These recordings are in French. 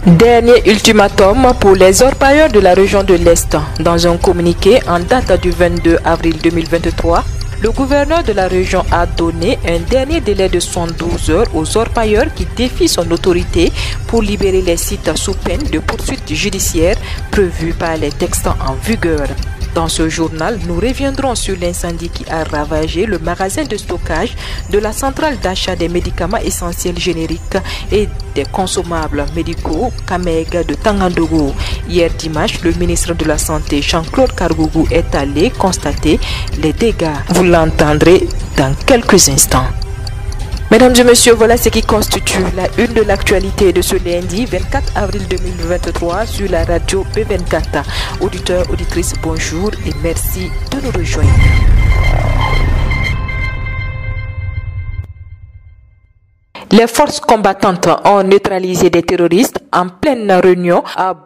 Dernier ultimatum pour les orpailleurs de la région de l'Est. Dans un communiqué en date du 22 avril 2023, le gouverneur de la région a donné un dernier délai de 72 heures aux orpailleurs qui défient son autorité pour libérer les sites sous peine de poursuites judiciaires prévues par les textes en vigueur. Dans ce journal, nous reviendrons sur l'incendie qui a ravagé le magasin de stockage de la centrale d'achat des médicaments essentiels génériques et des consommables médicaux Kameg de Tangandogo. Hier dimanche, le ministre de la Santé, Jean-Claude Kargougou, est allé constater les dégâts. Vous l'entendrez dans quelques instants. Mesdames et messieurs, voilà ce qui constitue la une de l'actualité de ce lundi 24 avril 2023 sur la radio P24. Auditeurs, auditrices, bonjour et merci de nous rejoindre. Les forces combattantes ont neutralisé des terroristes en pleine réunion à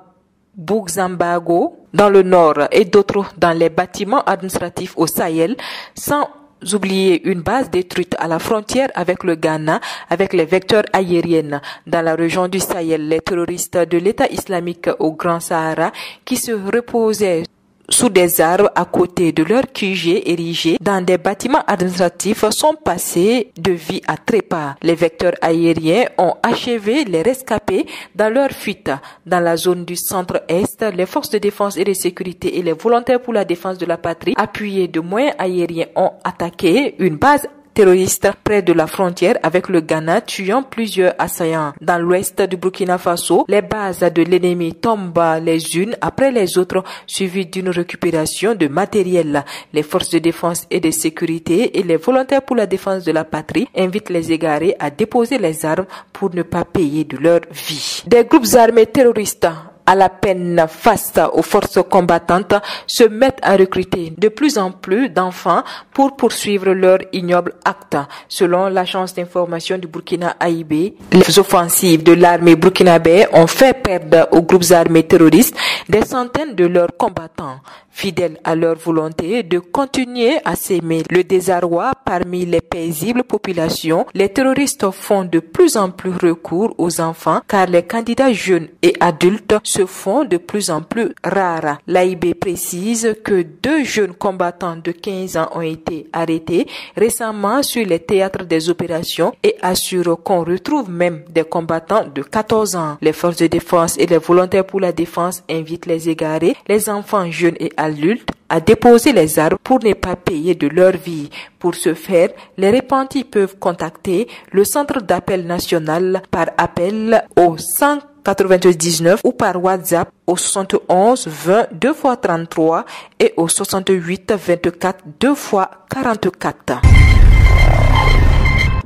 Bougzambago dans le nord et d'autres dans les bâtiments administratifs au Sahel, sans oublier une base détruite à la frontière avec le Ghana avec les vecteurs aériens. Dans la région du Sahel, les terroristes de l'État islamique au Grand Sahara qui se reposaient sous des arbres à côté de leur QG érigés dans des bâtiments administratifs sont passés de vie à trépas. Les vecteurs aériens ont achevé les rescapés dans leur fuite. Dans la zone du centre-est, les forces de défense et de sécurité et les volontaires pour la défense de la patrie, appuyés de moyens aériens, ont attaqué une base terroristes près de la frontière avec le Ghana, tuant plusieurs assaillants. Dans l'ouest du Burkina Faso, les bases de l'ennemi tombent les unes après les autres, suivies d'une récupération de matériel. Les forces de défense et de sécurité et les volontaires pour la défense de la patrie invitent les égarés à déposer les armes pour ne pas payer de leur vie. Des groupes armés terroristes à la peine face aux forces combattantes se mettent à recruter de plus en plus d'enfants pour poursuivre leur ignoble acte. Selon l'agence d'information du Burkina AIB, les offensives de l'armée burkinabé ont fait perdre aux groupes armés terroristes des centaines de leurs combattants. Fidèles à leur volonté de continuer à s'aimer le désarroi parmi les paisibles populations, les terroristes font de plus en plus recours aux enfants car les candidats jeunes et adultes se font de plus en plus rares. L'AIB précise que 2 jeunes combattants de 15 ans ont été arrêtés récemment sur les théâtres des opérations et assure qu'on retrouve même des combattants de 14 ans. Les forces de défense et les volontaires pour la défense invitent les égarés, les enfants jeunes et adultes à déposer les armes pour ne pas payer de leur vie. Pour ce faire, les repentis peuvent contacter le centre d'appel national par appel au 199 ou par WhatsApp au 71 20 2x33 et au 68 24 2x44.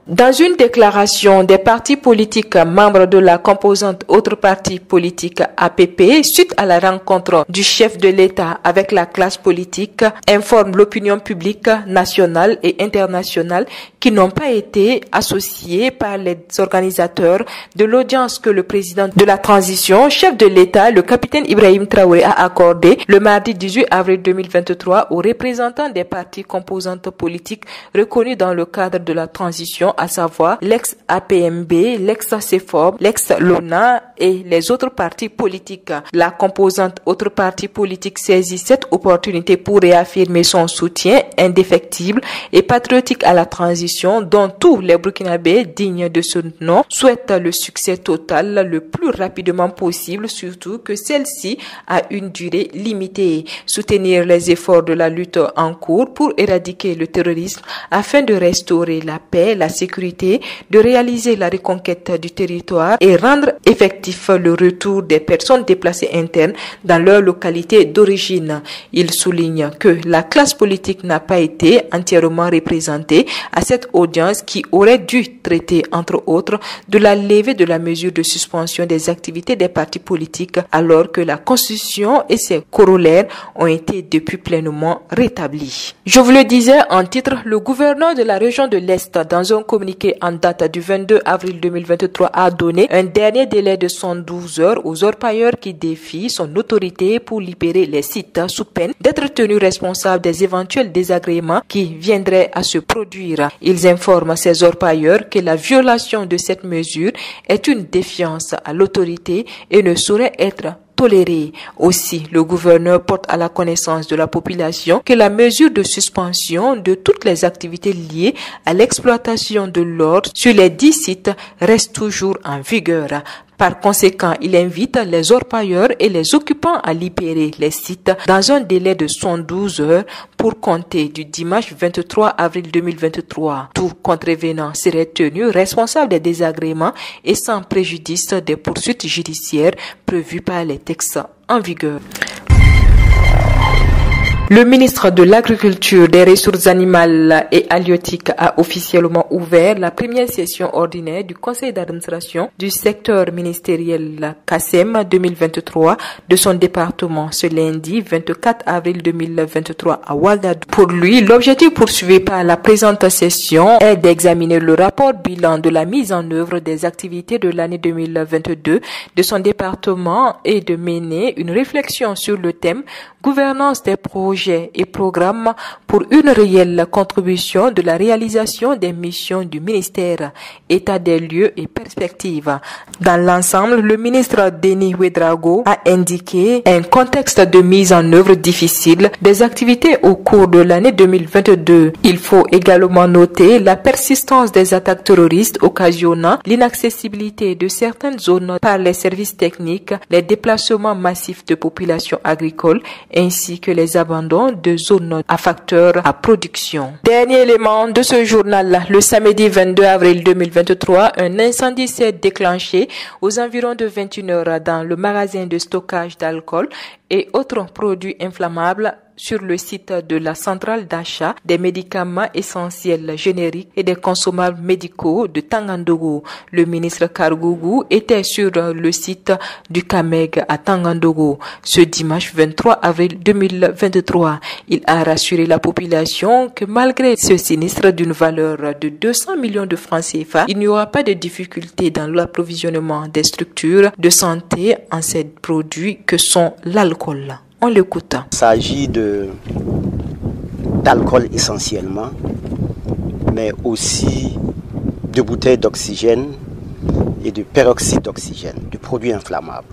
Dans une déclaration, des partis politiques membres de la composante autres partis politiques APP, suite à la rencontre du chef de l'État avec la classe politique, informent l'opinion publique nationale et internationale qui n'ont pas été associés par les organisateurs de l'audience que le président de la transition, chef de l'État, le capitaine Ibrahim Traoré, a accordé le mardi 18 avril 2023 aux représentants des partis composantes politiques reconnus dans le cadre de la transition, à savoir l'ex-APMB, l'ex-CEFOB, l'ex-LONA et les autres partis politiques. La composante autres partis politiques saisit cette opportunité pour réaffirmer son soutien indéfectible et patriotique à la transition dont tous les Burkinabés dignes de ce nom souhaitent le succès total le plus rapidement possible, surtout que celle-ci a une durée limitée. Soutenir les efforts de la lutte en cours pour éradiquer le terrorisme afin de restaurer la paix, la sécurité, de réaliser la reconquête du territoire et rendre effectif le retour des personnes déplacées internes dans leur localité d'origine. Il souligne que la classe politique n'a pas été entièrement représentée à cette audience qui aurait dû traiter, entre autres, de la levée de la mesure de suspension des activités des partis politiques alors que la Constitution et ses corollaires ont été depuis pleinement rétablis. Je vous le disais en titre, le gouverneur de la région de l'Est, dans un communiqué en date du 22 avril 2023 a donné un dernier délai de 112 heures aux orpailleurs qui défient son autorité pour libérer les sites sous peine d'être tenus responsables des éventuels désagréments qui viendraient à se produire. Ils informent ces orpailleurs que la violation de cette mesure est une défiance à l'autorité et ne saurait être toléré. Aussi, le gouverneur porte à la connaissance de la population que la mesure de suspension de toutes les activités liées à l'exploitation de l'or sur les 10 sites reste toujours en vigueur. Par conséquent, il invite les orpailleurs et les occupants à libérer les sites dans un délai de 112 heures pour compter du dimanche 23 avril 2023. Tout contrevenant serait tenu responsable des désagréments et sans préjudice des poursuites judiciaires prévues par les textes en vigueur. Le ministre de l'Agriculture, des Ressources animales et halieutiques a officiellement ouvert la première session ordinaire du Conseil d'administration du secteur ministériel CASEM 2023 de son département ce lundi 24 avril 2023 à Ouagadougou. Pour lui, l'objectif poursuivi par la présente session est d'examiner le rapport bilan de la mise en œuvre des activités de l'année 2022 de son département et de mener une réflexion sur le thème gouvernance des projets et programmes pour une réelle contribution de la réalisation des missions du ministère, état des lieux et perspectives. Dans l'ensemble, le ministre Denis Ouedraogo a indiqué un contexte de mise en œuvre difficile des activités au cours de l'année 2022. Il faut également noter la persistance des attaques terroristes occasionnant l'inaccessibilité de certaines zones par les services techniques, les déplacements massifs de populations agricoles ainsi que les abandons de zones à facteurs à production. Dernier élément de ce journal, le samedi 22 avril 2023, un incendie s'est déclenché aux environs de 21 heures dans le magasin de stockage d'alcool et autres produits inflammables sur le site de la centrale d'achat des médicaments essentiels génériques et des consommables médicaux de Tangandogo. Le ministre Kargougou était sur le site du CAMEG à Tangandogo ce dimanche 23 avril 2023. Il a rassuré la population que malgré ce sinistre d'une valeur de 200 millions de francs CFA, il n'y aura pas de difficulté dans l'approvisionnement des structures de santé en ces produits que sont l'alcool. On l'écoute. Il s'agit d'alcool essentiellement, mais aussi de bouteilles d'oxygène et de peroxyde d'oxygène, de produits inflammables.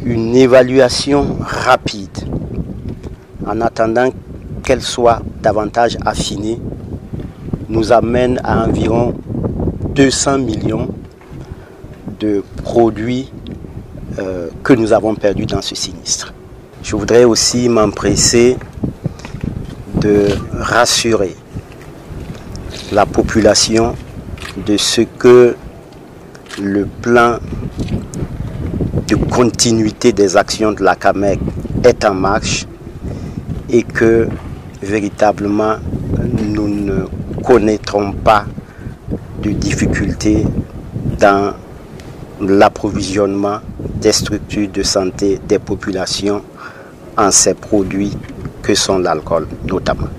Une évaluation rapide, en attendant qu'elle soit davantage affinée, nous amène à environ 200 millions de produits que nous avons perdus dans ce sinistre. Je voudrais aussi m'empresser de rassurer la population de ce que le plan de continuité des actions de la CAMEG est en marche et que véritablement nous ne connaîtrons pas de difficultés dans l'approvisionnement des structures de santé des populations en ces produits que sont l'alcool notamment.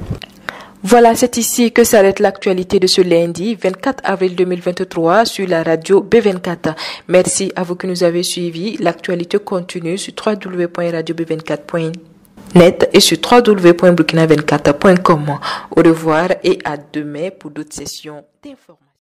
Voilà, c'est ici que s'arrête l'actualité de ce lundi 24 avril 2023 sur la radio B24. Merci à vous qui nous avez suivis. L'actualité continue sur www.radiob24.net et sur www.burkina24.com. Au revoir et à demain pour d'autres sessions d'information.